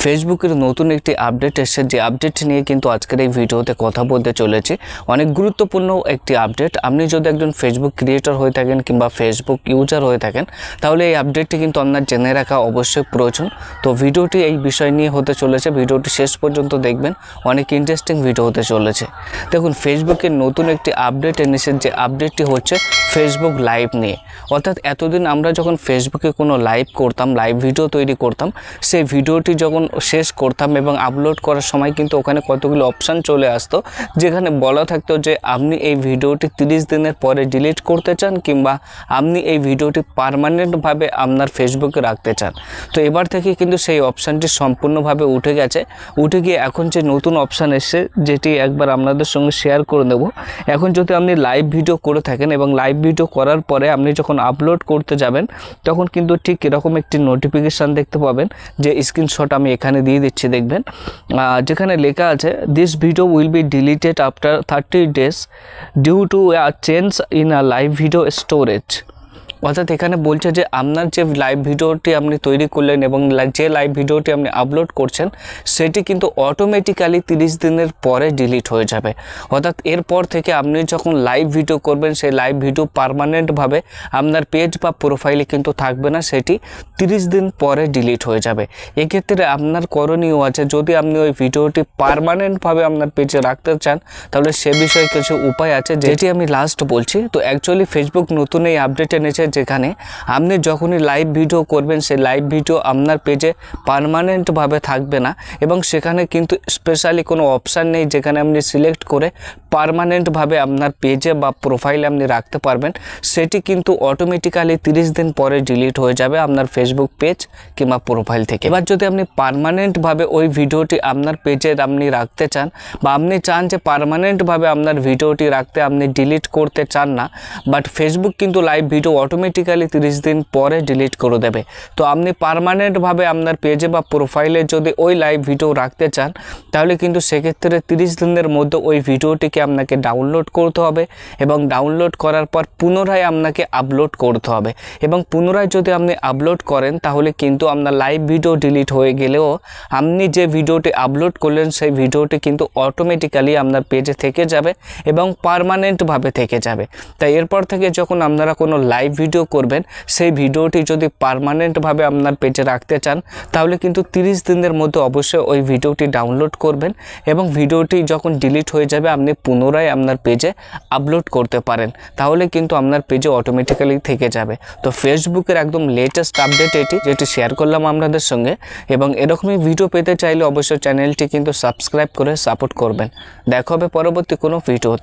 ফেসবুকের নতুন একটি আপডেট এসেছে, যে আপডেট নিয়ে কিন্তু আজকের এই ভিডিওতে কথা বলতে চলেছি। অনেক গুরুত্বপূর্ণ একটি আপডেট। আপনি যদি একজন ফেসবুক ক্রিয়েটর হয়ে থাকেন কিংবা ফেসবুক ইউজার হয়ে থাকেন, তাহলে এই আপডেটটি কিন্তু আপনার জেনে রাখা অবশ্যই প্রয়োজন। তো ভিডিওটি এই বিষয় নিয়ে হতে চলেছে, ভিডিওটি শেষ পর্যন্ত দেখবেন, অনেক ইন্টারেস্টিং ভিডিও হতে চলেছে। দেখুন, ফেসবুকের নতুন একটি আপডেট এনেছে, যে আপডেটটি হচ্ছে ফেসবুক লাইভ নিয়ে। অর্থাৎ এতদিন আমরা যখন ফেসবুকে কোনো লাইভ করতাম, লাইভ ভিডিও তৈরি করতাম, সেই ভিডিওটি যখন শেষ করতাম এবং আপলোড করার সময় কিন্তু ওখানে কতগুলো অপশান চলে আসতো, যেখানে বলা থাকতো যে আপনি এই ভিডিওটি 30 দিনের পরে ডিলিট করতে চান কিংবা আপনি এই ভিডিওটি পার্মানেন্টভাবে আপনার ফেসবুকে রাখতে চান। তো এবার থেকে কিন্তু সেই অপশানটি সম্পূর্ণভাবে উঠে গেছে। উঠে গিয়ে এখন যে নতুন অপশান এসছে, যেটি একবার আপনাদের সঙ্গে শেয়ার করে নেব। এখন যদি আপনি লাইভ ভিডিও করে থাকেন এবং লাইভ ভিডিও করার পরে আপনি যখন আপলোড করতে যাবেন, তখন কিন্তু ঠিক এরকম একটি নোটিফিকেশান দেখতে পাবেন, যে স্ক্রিনশট আমি এখানে দিয়ে দিচ্ছি, দেখবেন যেখানে লেখা আছে this video will be deleted after 30 days due to a change in a live video storage. অর্থাৎ এখানে বলছে যে আপনার যে লাইভ ভিডিওটি আপনি তৈরি করলেন এবং যে লাইভ ভিডিওটি আপনি আপলোড করছেন, সেটি কিন্তু অটোমেটিক্যালি 30 দিনের পরে ডিলিট হয়ে যাবে। অর্থাৎ এরপর থেকে আপনি যখন লাইভ ভিডিও করবেন, সেই লাইভ ভিডিও পার্মানেন্টভাবে আপনার পেজ বা প্রোফাইলে কিন্তু থাকবে না, সেটি 30 দিন পরে ডিলিট হয়ে যাবে। এক্ষেত্রে আপনার করণীয় আছে, যদি আপনি ওই ভিডিওটি পার্মানেন্টভাবে আপনার পেজে রাখতে চান, তাহলে সে বিষয়ে কিছু উপায় আছে, যেটি আমি লাস্ট বলছি। তো অ্যাকচুয়ালি ফেসবুক নতুন এই আপডেট এনেছে, যেখানে আপনি যখনই লাইভ ভিডিও করবেন, সেই লাইভ ভিডিও আপনার পেজে পার্মানেন্টভাবে থাকবে না, এবং সেখানে কিন্তু স্পেশালি কোনো অপশান নেই যেখানে আপনি সিলেক্ট করে পার্মানেন্টভাবে আপনার পেজে বা প্রোফাইলে আপনি রাখতে পারবেন। সেটি কিন্তু অটোমেটিক্যালি 30 দিন পরে ডিলিট হয়ে যাবে আপনার ফেসবুক পেজ কিংবা প্রোফাইল থেকে। এবার যদি আপনি পার্মানেন্টভাবে ওই ভিডিওটি আপনার পেজে আপনি রাখতে চান, বা আপনি চান যে পার্মানেন্টভাবে আপনার ভিডিওটি রাখতে, আপনি ডিলিট করতে চান না, বাট ফেসবুক কিন্তু লাইভ ভিডিও অটোমেটিক্যালি 30 দিন পরে ডিলিট করে দেবে। তো আপনি পার্মানেন্টভাবে আপনার পেজে বা প্রোফাইলে যদি ওই লাইভ ভিডিও রাখতে চান, তাহলে কিন্তু সেক্ষেত্রে 30 দিনের মধ্যে ওই ভিডিওটিকে আপনাকে ডাউনলোড করতে হবে, এবং ডাউনলোড করার পর পুনরায় আপনাকে আপলোড করতে হবে। এবং পুনরায় যদি আপনি আপলোড করেন, তাহলে কিন্তু আপনার লাইভ ভিডিও ডিলিট হয়ে গেলেও আপনি যে ভিডিওটি আপলোড করলেন, সেই ভিডিওটি কিন্তু অটোমেটিক্যালি আপনার পেজে থেকে যাবে এবং পার্মানেন্টভাবে থেকে যাবে। তাই এরপর থেকে যখন আপনারা কোনো লাইভ ভিডিও করবেন, সেই ভিডিওটি যদি পার্মানেন্টভাবে আপনার পেজে রাখতে চান, তাহলে কিন্তু 30 দিনের মধ্যে অবশ্যই ওই ভিডিওটি ডাউনলোড করবেন, এবং ভিডিওটি যখন ডিলিট হয়ে যাবে আপনি পুনরায় আপনার পেজে আপলোড করতে পারেন, তাহলে কিন্তু আপনার পেজে অটোমেটিক্যালি থেকে যাবে। তো ফেসবুকের একদম লেটেস্ট আপডেট এটি, যেটি শেয়ার করলাম আপনাদের সঙ্গে। এবং এরকমই ভিডিও পেতে চাইলে অবশ্যই চ্যানেলটি কিন্তু সাবস্ক্রাইব করে সাপোর্ট করবেন। দেখা হবে পরবর্তী কোনো ভিডিওতে।